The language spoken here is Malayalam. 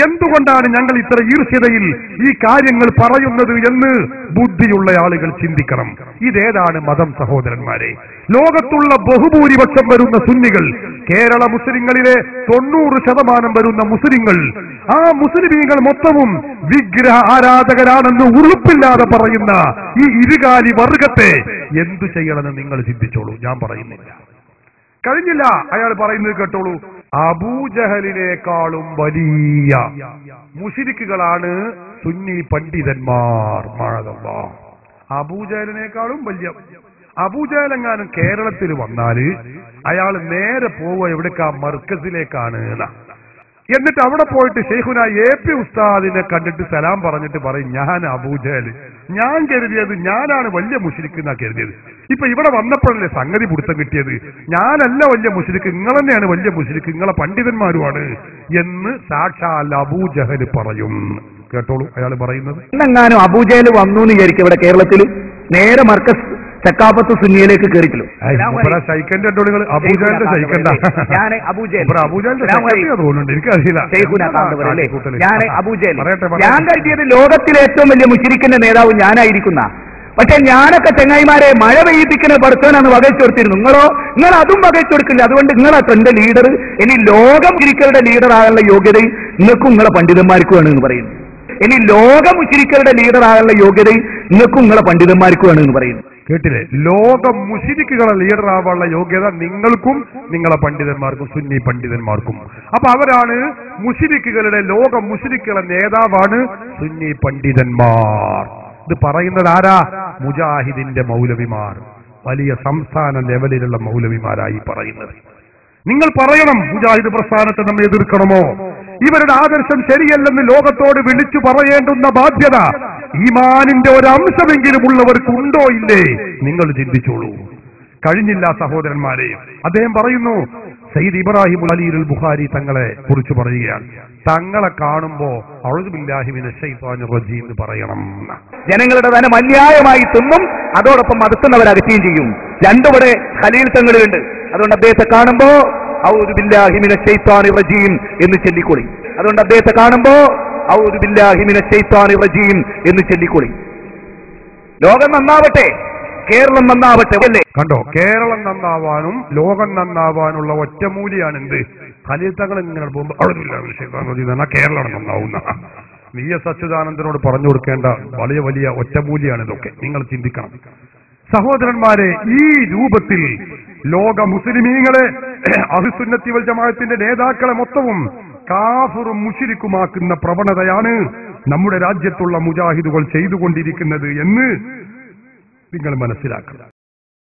എന്തുകൊണ്ടാണ് ഞങ്ങൾ ഇത്ര ഈർഷ്യതയിൽ ഈ കാര്യങ്ങൾ പറയുന്നത് എന്ന് ബുദ്ധിയുള്ള ആളുകൾ ചിന്തിക്കണം. ഇതേതാണ് മതം സഹോദരന്മാരെ? ലോകത്തുള്ള ബഹുഭൂരിപക്ഷം വരുന്ന സുന്നികൾ, കേരള മുസ്ലിങ്ങളിലെ 90% വരുന്ന മുസ്ലിങ്ങൾ, ആ മുസ്ലിമീങ്ങൾ മൊത്തവും വിഗ്രഹ ആരാധകരാണെന്ന് ഉറപ്പില്ലാതെ പറയുന്ന ഈ ഇരുകാലി വർഗത്തെ എന്തു ചെയ്യണമെന്ന് നിങ്ങൾ ചിന്തിച്ചോളൂ. ഞാൻ പറയുന്നില്ല. കഴിഞ്ഞില്ല, അയാൾ പറയുന്നത് കേട്ടോളൂ. അബൂജഹലിനേക്കാളും വലിയ മുശ്രിക്കുകളാണ് സുന്നി പണ്ഡിതന്മാർ. മഅദല്ലാഹ്, അബൂജഹലിനേക്കാളും വലിയ. അബൂജഹലെങ്ങാനും കേരളത്തിൽ വന്നാല് അയാൾ നേരെ പോവുക എവിടേക്കാ? മർക്കസിലേക്കാണ്. എന്നിട്ട് അവിടെ പോയിട്ട് ശൈഖുന എ.പി. ഉസ്താദിനെ കണ്ടിട്ട് സലാം പറഞ്ഞിട്ട് പറയും, ഞാൻ അബൂജഹൽ. ഞാൻ കരുതിയത് ഞാനാണ് വലിയ മുശ്രിക്ക് എന്നാ കരുതിയത്. ഇപ്പൊ ഇവിടെ വന്നപ്പോഴല്ലേ സംഗതി പിടുത്തം കിട്ടിയത്. ഞാനല്ല വലിയ മുശ്രിക്ക്, നിങ്ങൾ തന്നെയാണ് വലിയ മുശ്രിക്ക്, നിങ്ങളെ പണ്ഡിതന്മാരുമാണ് എന്ന് സാക്ഷാൽ അബൂജഹൽ പറയും. കേട്ടോളൂ അയാൾ പറയുന്നത്. എന്നെങ്ങാനും അബൂജഹൽ വന്നു എന്ന് വിചാരിക്കും ഇവിടെ കേരളത്തിൽ, നേരെ മർക്കസ് ചക്കാപ്പത്ത് സുന്നിയിലേക്ക് കയറിക്കലും. ഞാൻ കരുതിയത് ലോകത്തിലെ ഏറ്റവും വലിയ മുശ്രിക്കിന്റെ നേതാവ് ഞാനായിരിക്കുന്ന. പക്ഷെ ഞാനൊക്കെ ചെങ്ങായിമാരെ മഴ പെയ്യിപ്പിക്കുന്ന പഠിത്തനാണ് വകച്ചു കൊടുത്തിരുന്നു. നിങ്ങൾ അതും വകച്ചു കൊടുക്കില്ല. അതുകൊണ്ട് നിങ്ങളാ എന്റെ ലീഡർ. ഇനി ലോകം മുശ്രിക്കുകളുടെ ലീഡർ ആകാനുള്ള യോഗ്യതയും നിങ്ങൾക്കും നിങ്ങളെ പണ്ഡിതന്മാർക്കും എന്ന് പറയുന്നു. ഇനി ലോക മുശ്രിക്കുകളുടെ ലീഡർ ആകാനുള്ള യോഗ്യതയും നിങ്ങൾക്കും നിങ്ങളെ പണ്ഡിതന്മാർക്കും എന്ന് പറയുന്നു. കേട്ടില്ലേ? ലോക മുശ്രിക്കുകളെ ലീഡർ ആവാനുള്ള യോഗ്യത നിങ്ങൾക്കും നിങ്ങളെ പണ്ഡിതന്മാർക്കും, സുന്നി പണ്ഡിതന്മാർക്കും. അപ്പൊ അവരാണ് മുശ്രിക്കുകളുടെ, ലോക മുശ്രിക്കുകളുടെ നേതാവാണ് സുന്നി പണ്ഡിതന്മാർ. ഇത് പറയുന്നത് ആരാ? മുജാഹിദിന്റെ മൗലവിമാർ, വലിയ സംസ്ഥാന ലെവലിലുള്ള മൗലവിമാരായി പറയുന്നത്. നിങ്ങൾ പറയണം, മുജാഹിദ് പ്രസ്ഥാനത്തെ നമ്മൾ എതിർക്കണമോ? ഇവരുടെ ആദർശം ശരിയല്ലെന്ന് ലോകത്തോട് വിളിച്ചു പറയേണ്ടുന്ന ബാധ്യത ഈമാനിന്റെ ഒരംശമെങ്കിലും ഉള്ളവർക്ക് ഉണ്ടോ ഇല്ലേ? നിങ്ങൾ ചിന്തിച്ചോളൂ. കഴിഞ്ഞില്ല സഹോദരന്മാരെ. അദ്ദേഹം പറയുന്നു, സയ്യിദ് ഇബ്രാഹിം അലീൽ ബുഖാരി തങ്ങളെ കുറിച്ച് പറയുകയാണ്, തങ്ങളെ കാണുമ്പോ അഊദു ബില്ലാഹി മിനശ് ശൈത്വാനിർ റജീം എന്ന് പറയണം. ജനങ്ങളുടെ ധനം അന്യായമായി തിന്നും, അതോടൊപ്പം മതത്തുന്നവർ അകറ്റുകയും ചെയ്യും. രണ്ടുവിടെ ഖലീൽ തങ്ങളുണ്ട്. അതുകൊണ്ട് അദ്ദേഹത്തെ കാണുമ്പോ ഔദു ബില്ലാഹി മിനശ് ശൈത്വാനിർ റജീം എന്ന് ചൊല്ലിക്കൊളി. അതുകൊണ്ട് അദ്ദേഹത്തെ കാണുമ്പോ ഔദു ബില്ലാഹി മിനശ് ശൈത്വാനിർ റജീം എന്ന് ചൊല്ലിക്കൊളി. ലോകം നന്നാവട്ടെ, കേരളം നന്നാവട്ടെ. അല്ലേ? കണ്ടോ, കേരളം നന്നാവാനും ലോകം നന്നാവാനുള്ള ഒറ്റമൂലിയാണ് എന്ത്? ഖലീൽ തങ്ങൾ ഇങ്ങനെ പോകുമ്പോൾ കേരളം നന്നാവുന്ന വി.എസ്. അച്യുതാനന്ദനോട് പറഞ്ഞു കൊടുക്കേണ്ട വലിയ വലിയ ഒറ്റമൂലിയാണ് ഇതൊക്കെ. നിങ്ങൾ ചിന്തിക്കണം സഹോദരന്മാരെ. ഈ രൂപത്തിൽ ലോക മുസ്ലിമീങ്ങളെ, അഹ്ലുസുന്നത്തി വൽ ജമാഅത്തിന്റെ നേതാക്കളെ മൊത്തവും കാഫിറും മുശ്രിക്കുമാക്കുന്ന പ്രവണതയാണ് നമ്മുടെ രാജ്യത്തുള്ള മുജാഹിദുകൾ ചെയ്തുകൊണ്ടിരിക്കുന്നത് എന്ന് നിങ്ങൾ മനസ്സിലാക്കണം.